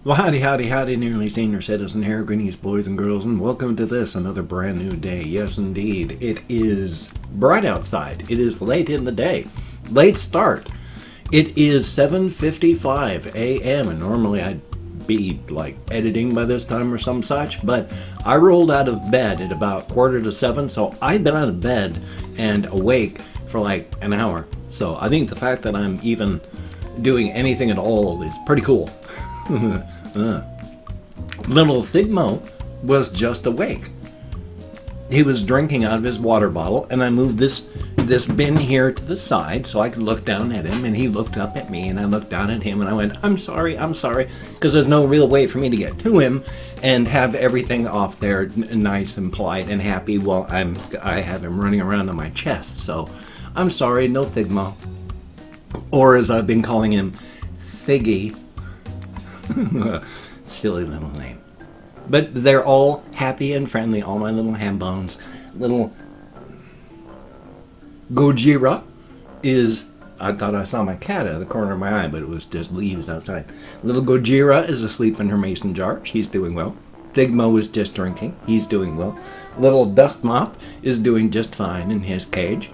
Well, howdy, nearly senior citizen here, greetings boys and girls, and welcome to this, another brand new day. Yes, indeed, it is bright outside. It is late in the day. Late start. It is 7:55 a.m., and normally I'd be, editing by this time or some such, but I rolled out of bed at about 6:45, so I've been out of bed and awake for an hour. So I think the fact that I'm even doing anything at all is pretty cool. Little Thigmo was just awake. He was drinking out of his water bottle, and I moved this bin here to the side so I could look down at him, and he looked up at me, and I looked down at him, and I went, I'm sorry, because there's no real way for me to get to him and have everything off there nice and polite and happy while I have him running around on my chest. So I'm sorry, no Thigmo. Or as I've been calling him, Thiggy. Silly little name. But they're all happy and friendly, all my little ham bones. Little Gojira is, I thought I saw my cat out of the corner of my eye, but it was just leaves outside. Little Gojira is asleep in her mason jar. She's doing well. Thigmo is just drinking. He's doing well. Little Dust Mop is doing just fine in his cage.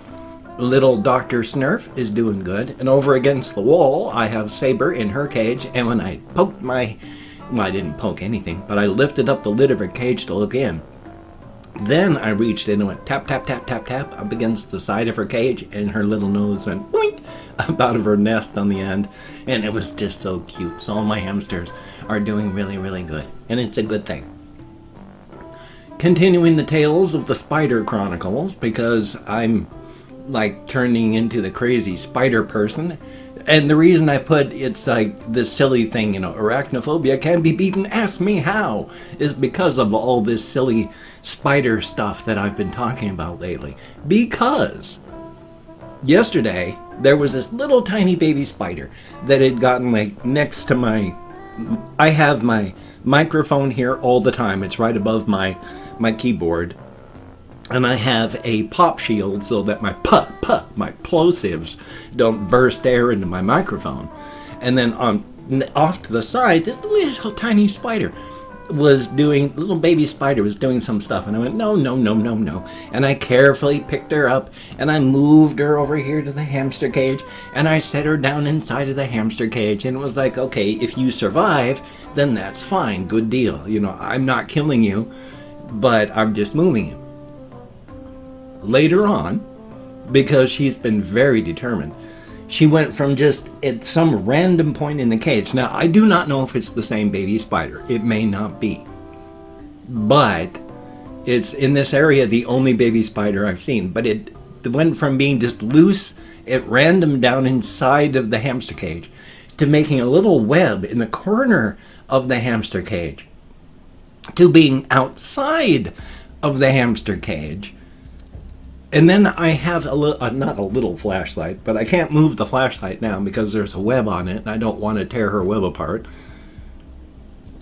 Little Dr. Snurf is doing good, and over against the wall I have Saber in her cage, and when I poked I didn't poke anything, but I lifted up the lid of her cage to look in. Then I reached in and went tap, tap, tap, tap, tap up against the side of her cage, and her little nose went boink up out of her nest on the end, and it was just so cute. So all my hamsters are doing really, really good, and it's a good thing. Continuing the tales of the Spider Chronicles, because I'm turning into the crazy spider person. And the reason I put it's this silly thing, arachnophobia can be beaten, ask me how, is because of all this silly spider stuff that I've been talking about lately. Because yesterday there was this little tiny baby spider that had gotten next to I have my microphone here all the time. It's right above my keyboard. And I have a pop shield so that my plosives don't burst air into my microphone. And then off to the side, this little tiny spider little baby spider was doing some stuff. And I went, no. And I carefully picked her up, and I moved her over here to the hamster cage, and I set her down inside of the hamster cage. And it was okay, if you survive, then that's fine, good deal. I'm not killing you, but I'm just moving you. Later on, because she's been very determined, she went from just at some random point in the cage. Now, I do not know if it's the same baby spider. It may not be. But it's in this area the only baby spider I've seen. But it went from being just loose at random down inside of the hamster cage to making a little web in the corner of the hamster cage to being outside of the hamster cage. And then I have not a little flashlight, but I can't move the flashlight now because there's a web on it, and I don't want to tear her web apart.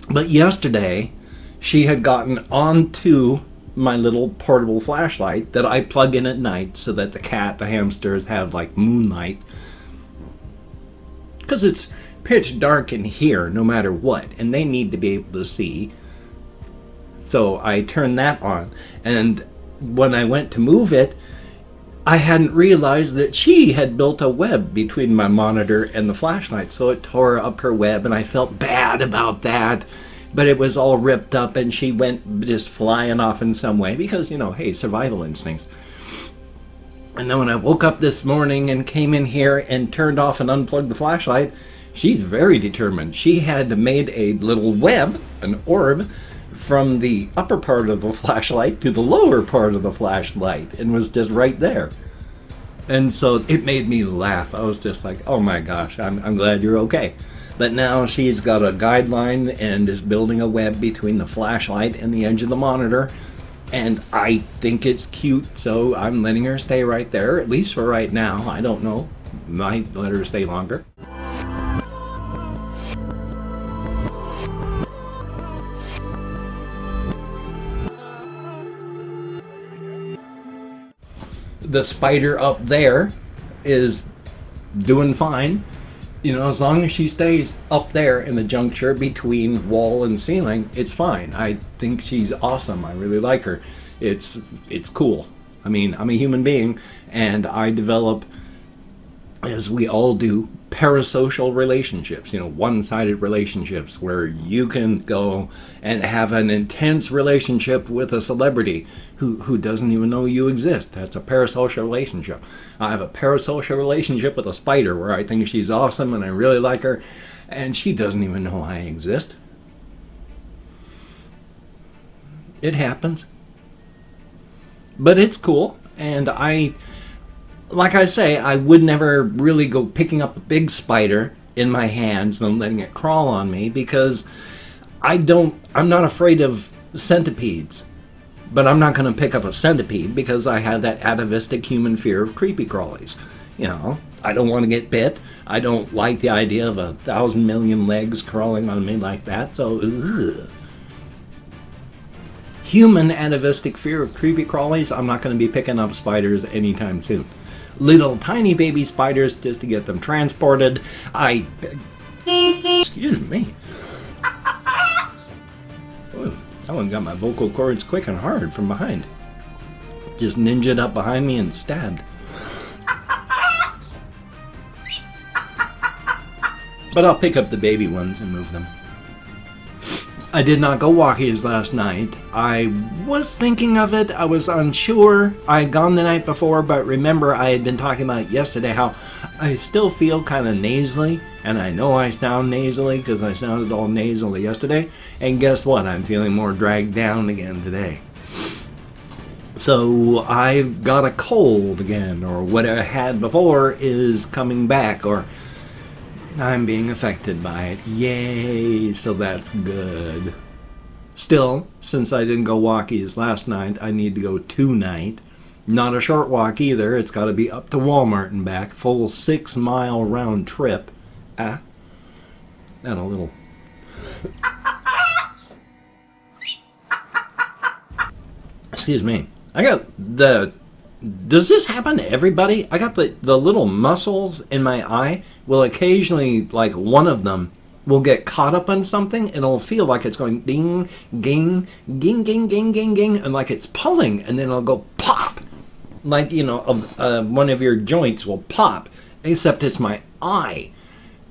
But yesterday, she had gotten onto my little portable flashlight that I plug in at night so that the hamsters have moonlight. Because it's pitch dark in here no matter what, and they need to be able to see. So I turned that on, and when I went to move it, I hadn't realized that she had built a web between my monitor and the flashlight, so it tore up her web, and I felt bad about that, but it was all ripped up, and she went just flying off in some way, because, hey, survival instincts. And then when I woke up this morning and came in here and turned off and unplugged the flashlight, she's very determined. She had made a little web, an orb, from the upper part of the flashlight to the lower part of the flashlight, and was just right there. And so it made me laugh. I was just oh my gosh, I'm glad you're okay. But now she's got a guideline and is building a web between the flashlight and the edge of the monitor, and I think it's cute, so I'm letting her stay right there, at least for right now. I don't know, might let her stay longer. The spider up there is doing fine. As long as she stays up there in the juncture between wall and ceiling, it's fine. I think she's awesome. I really like her. It's cool. I mean, I'm a human being, and I develop, as we all do, parasocial relationships, one-sided relationships where you can go and have an intense relationship with a celebrity who doesn't even know you exist. That's a parasocial relationship. I have a parasocial relationship with a spider where I think she's awesome and I really like her, and she doesn't even know I exist. It happens. But it's cool, and like I say, I would never really go picking up a big spider in my hands and letting it crawl on me, because I'm not afraid of centipedes. But I'm not going to pick up a centipede because I have that atavistic human fear of creepy crawlies. I don't want to get bit. I don't like the idea of 1,000 million legs crawling on me like that, so ugh. Human atavistic fear of creepy crawlies, I'm not going to be picking up spiders anytime soon. Little tiny baby spiders just to get them transported. Excuse me. Ooh, that one got my vocal cords quick and hard from behind. Just ninja'd up behind me and stabbed. But I'll pick up the baby ones and move them. I did not go walkies last night. I was thinking of it. I was unsure. I had gone the night before, but remember I had been talking about yesterday how I still feel kind of nasally, and I know I sound nasally because I sounded all nasally yesterday. And guess what? I'm feeling more dragged down again today. So I've got a cold again, or what I had before is coming back, or I'm being affected by it. Yay, so that's good. Still, since I didn't go walkies last night, I need to go tonight. Not a short walk either. It's got to be up to Walmart and back. Full 6-mile round trip. And a little... Excuse me. I got the... Does this happen to everybody? I got the little muscles in my eye will occasionally, like one of them, will get caught up on something and it'll feel like it's going ding, ging, ging, ging, ging, ging, ging, and like it's pulling, and then it'll go pop. Like, one of your joints will pop, except it's my eye.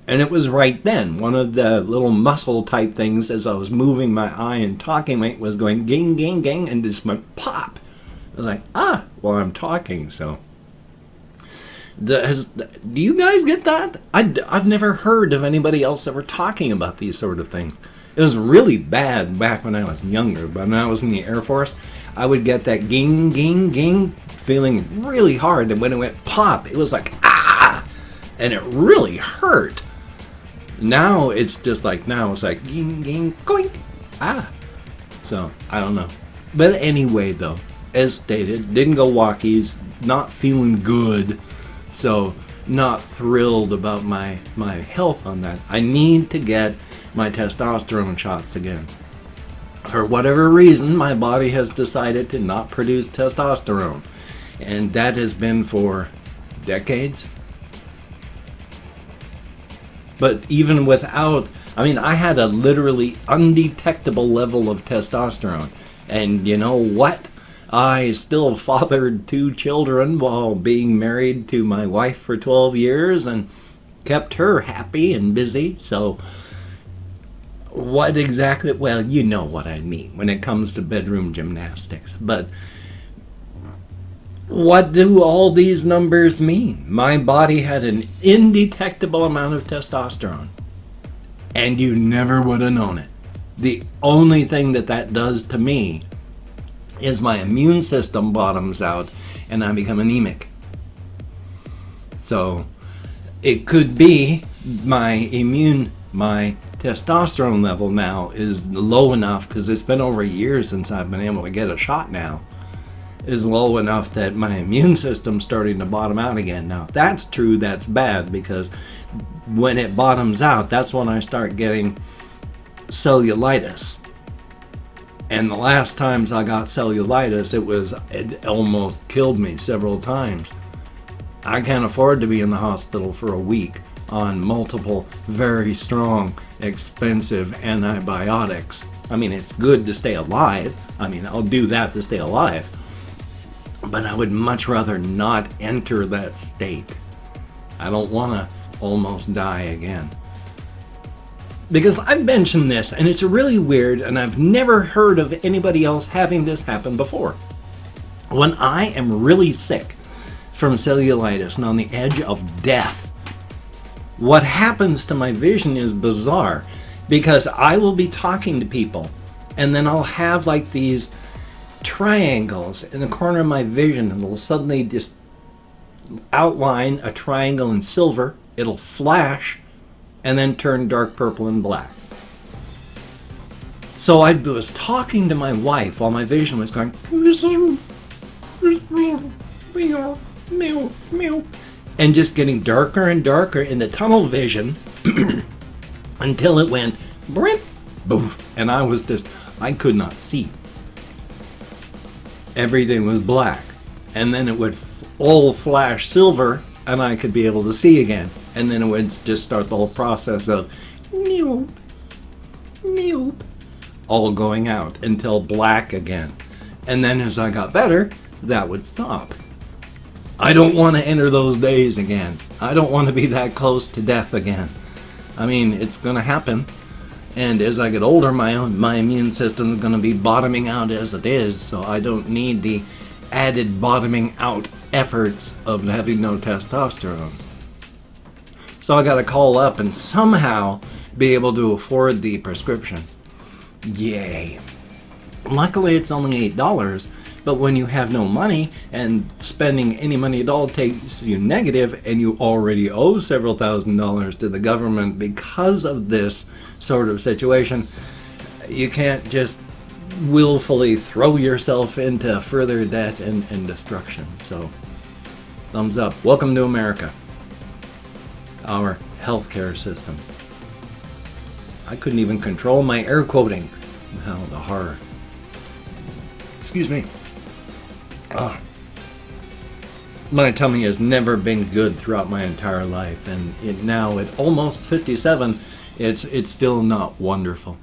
And it was right then. One of the little muscle type things as I was moving my eye and talking, it was going ging, ging, ging, and just went pop. I was like, well, I'm talking, so. Do you guys get that? I've never heard of anybody else ever talking about these sort of things. It was really bad back when I was younger, but when I was in the Air Force, I would get that ging, ging, ging feeling really hard, and when it went pop, it was like, and it really hurt. Now it's just like, it's like, ging, ging, goink, So, I don't know. But anyway, though, as stated, didn't go walkies, not feeling good, so not thrilled about my health on that. I need to get my testosterone shots again. For whatever reason, my body has decided to not produce testosterone, and that has been for decades. But even without, I had a literally undetectable level of testosterone, and you know what? I still fathered 2 children while being married to my wife for 12 years and kept her happy and busy. So what exactly, well, you know what I mean when it comes to bedroom gymnastics. But what do all these numbers mean? My body had an indetectable amount of testosterone, and you never would have known it. The only thing that does to me is my immune system bottoms out and I become anemic. So it could be my testosterone level now is low enough, because it's been over a year since I've been able to get a shot now, is low enough that my immune system's starting to bottom out again. Now if that's true, that's bad, because when it bottoms out, that's when I start getting cellulitis. And the last times I got cellulitis, it almost killed me several times. I can't afford to be in the hospital for a week on multiple, very strong, expensive antibiotics. I mean, it's good to stay alive. I mean, I'll do that to stay alive. But I would much rather not enter that state. I don't want to almost die again. Because I've mentioned this, and it's really weird, and I've never heard of anybody else having this happen before. When I am really sick from cellulitis and on the edge of death, what happens to my vision is bizarre, because I will be talking to people, and then I'll have like these triangles in the corner of my vision, and it'll suddenly just outline a triangle in silver, it'll flash, and then turn dark purple and black. So I was talking to my wife while my vision was going, and just getting darker and darker into tunnel vision until it went boof, and I could not see. Everything was black, and then it would all flash silver, and I could be able to see again. And then it would just start the whole process of all going out until black again. And then as I got better, that would stop. I don't want to enter those days again. I don't want to be that close to death again. I mean, it's going to happen. And as I get older, my immune system is going to be bottoming out as it is, so I don't need the added bottoming out efforts of having no testosterone. So I got to call up and somehow be able to afford the prescription. Yay. Luckily, it's only $8, but when you have no money and spending any money at all takes you negative, and you already owe several $1,000s to the government because of this sort of situation, you can't just willfully throw yourself into further debt and destruction. So, thumbs up. Welcome to America. Our healthcare system. I couldn't even control my air quoting. Oh, the horror. Excuse me. My tummy has never been good throughout my entire life, and now at almost 57, it's still not wonderful.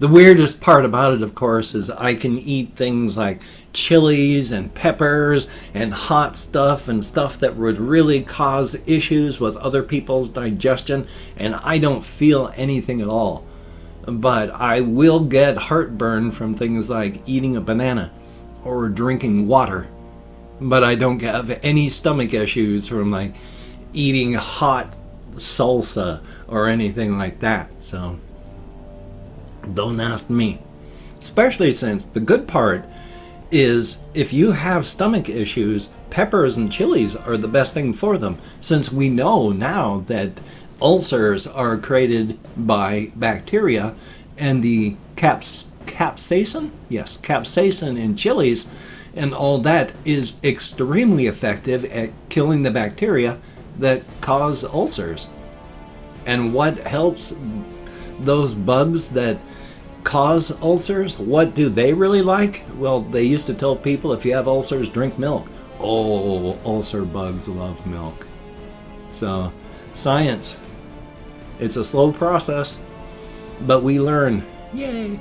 The weirdest part about it, of course, is I can eat things like chilies and peppers and hot stuff and stuff that would really cause issues with other people's digestion, and I don't feel anything at all. But I will get heartburn from things like eating a banana or drinking water. But I don't have any stomach issues from like eating hot salsa or anything like that. So don't ask me. Especially since the good part is if you have stomach issues, peppers and chilies are the best thing for them. Since we know now that ulcers are created by bacteria, and the capsaicin? Yes, capsaicin in chilies and all that is extremely effective at killing the bacteria that cause ulcers. And what helps those bugs that cause ulcers? What do they really like? Well, they used to tell people if you have ulcers, drink milk. Oh, ulcer bugs love milk. So, science. It's a slow process, but we learn. Yay.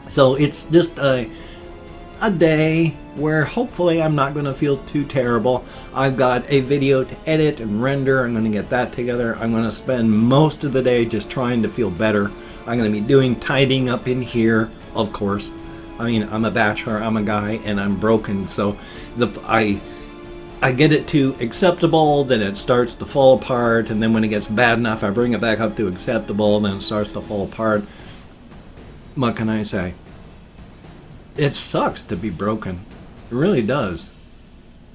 So it's just a day where hopefully I'm not going to feel too terrible. I've got a video to edit and render. I'm going to get that together. I'm going to spend most of the day just trying to feel better. I'm going to be doing tidying up in here, of course. I mean, I'm a bachelor, I'm a guy, and I'm broken, so I get it to acceptable, then it starts to fall apart, and then when it gets bad enough, I bring it back up to acceptable, and then it starts to fall apart. What can I say? It sucks to be broken. It really does.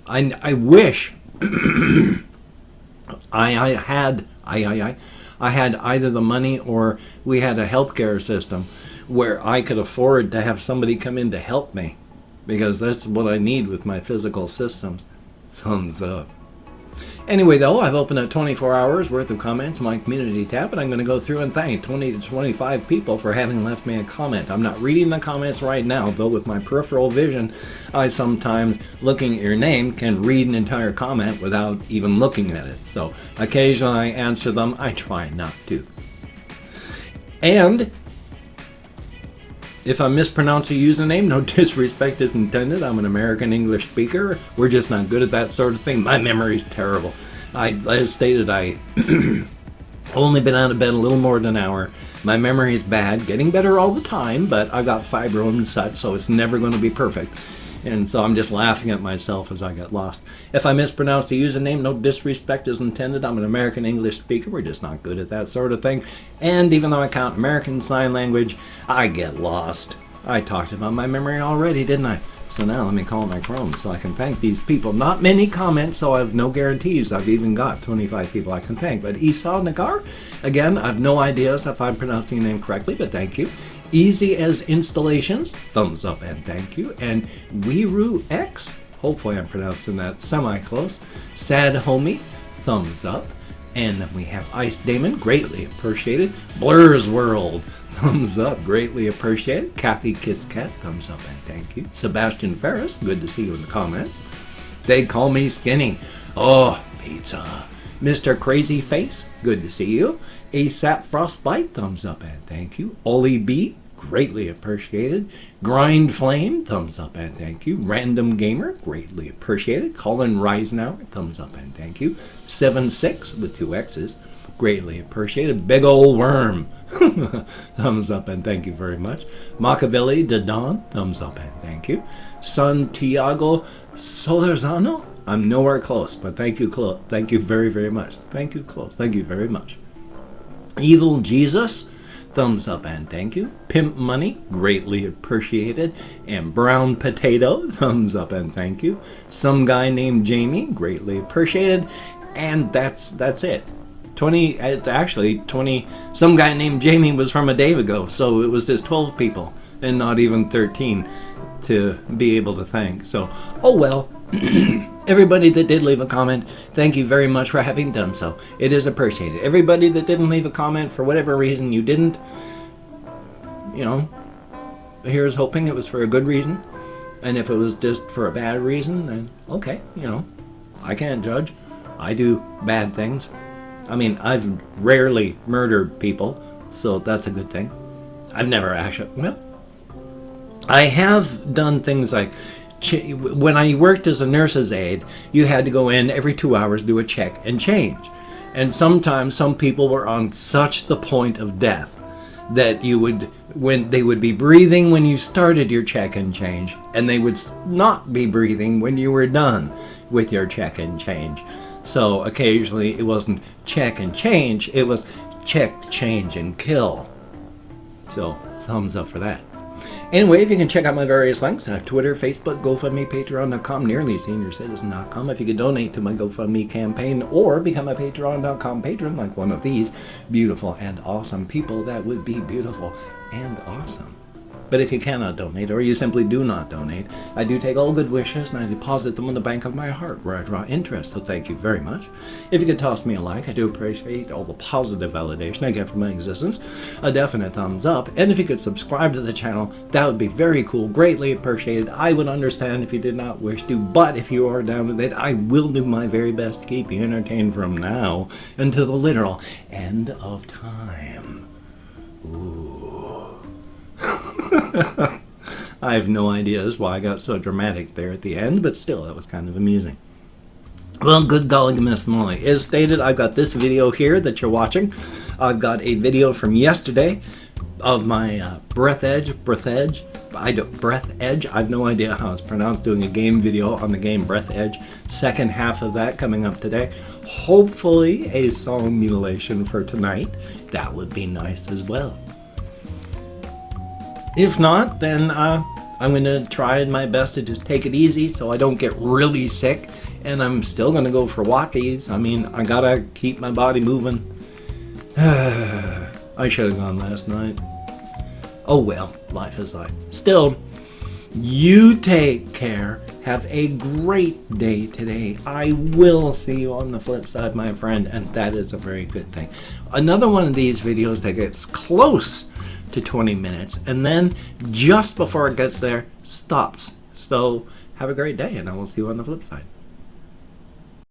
I wish I had either the money or we had a healthcare system where I could afford to have somebody come in to help me, because that's what I need with my physical systems. Thumbs up. Anyway, though, I've opened up 24 hours worth of comments on my community tab, and I'm going to go through and thank 20 to 25 people for having left me a comment. I'm not reading the comments right now, though with my peripheral vision, I sometimes, looking at your name, can read an entire comment without even looking at it. So occasionally I answer them. I try not to. And if I mispronounce a username, no disrespect is intended. I'm an American English speaker. We're just not good at that sort of thing. My memory's terrible. As stated, I only been out of bed a little more than an hour. My memory's bad, getting better all the time, but I got fibro and such, so it's never going to be perfect. And so I'm just laughing at myself as I get lost. If I mispronounce the username, no disrespect is intended. I'm an American English speaker. We're just not good at that sort of thing. And even though I count American Sign Language, I get lost. I talked about my memory already, didn't I? So now let me call my Chrome so I can thank these people. Not many comments, so I have no guarantees I've even got 25 people I can thank. But Esau Nagar, again, I have no ideas if I'm pronouncing your name correctly, but thank you. Easy as Installations, thumbs up and thank you. And Weeru X, hopefully I'm pronouncing that semi-close. Sad Homie, thumbs up. And then we have Ice Damon, greatly appreciated. Blur's World, thumbs up, greatly appreciated. Kathy Kiss Cat, thumbs up and thank you. Sebastian Ferris, good to see you in the comments. They call me skinny. Oh, pizza. Mr. Crazy Face, good to see you. ASAP Frostbite, thumbs up and thank you. Ollie B, greatly appreciated. Grind Flame, thumbs up and thank you. Random Gamer, greatly appreciated. Colin Reisenauer, thumbs up and thank you. 7-6 with 2 X's, greatly appreciated. Big Ol' Worm, thumbs up and thank you very much. Machiavelli Dadon, thumbs up and thank you. Santiago Solorzano, I'm nowhere close, but thank you, thank you very, very much. Thank you, close. Thank you very much. Evil Jesus, thumbs up and thank you. Pimp Money, greatly appreciated. And Brown Potato, thumbs up and thank you. Some guy named Jamie, greatly appreciated. And that's it. 20, actually 20, some guy named Jamie was from a day ago, so it was just 12 people and not even 13 to be able to thank. So, oh well. Everybody that did leave a comment, thank you very much for having done so. It is appreciated. Everybody that didn't leave a comment, for whatever reason you didn't, here's hoping it was for a good reason. And if it was just for a bad reason, then okay, I can't judge. I do bad things. I mean, I've rarely murdered people, so that's a good thing. I've never actually, I have done things like, when I worked as a nurse's aide, you had to go in every 2 hours, do a check and change. And sometimes some people were on such the point of death that when they would be breathing when you started your check and change, and they would not be breathing when you were done with your check and change. So occasionally it wasn't check and change, it was check, change, and kill. So thumbs up for that. Anyway, if you can check out my various links, I have Twitter, Facebook, GoFundMe, Patreon.com, NearlySeniorCitizen.com. If you could donate to my GoFundMe campaign or become a Patreon.com patron like one of these beautiful and awesome people, that would be beautiful and awesome. But if you cannot donate, or you simply do not donate, I do take all good wishes and I deposit them in the bank of my heart where I draw interest, so thank you very much. If you could toss me a like, I do appreciate all the positive validation I get from my existence, a definite thumbs up, and if you could subscribe to the channel, that would be very cool, greatly appreciated. I would understand if you did not wish to, but if you are down with it, I will do my very best to keep you entertained from now until the literal end of time. Ooh. I have no ideas why I got so dramatic there at the end, but still, that was kind of amusing. Well, good golly, Miss Molly. As stated, I've got this video here that you're watching. I've got a video from yesterday of my Breath Edge. I have no idea how it's pronounced, doing a game video on the game Breath Edge. Second half of that coming up today. Hopefully a song mutilation for tonight. That would be nice as well. If not, then I'm going to try my best to just take it easy so I don't get really sick. And I'm still going to go for walkies. I mean, I got to keep my body moving. I should have gone last night. Oh well, life is life. Still, You take care. Have a great day today. I will see you on the flip side, my friend, and that is a very good thing. Another one of these videos that gets close to 20 minutes, and then just before it gets there, stops. So have a great day, and I will see you on the flip side.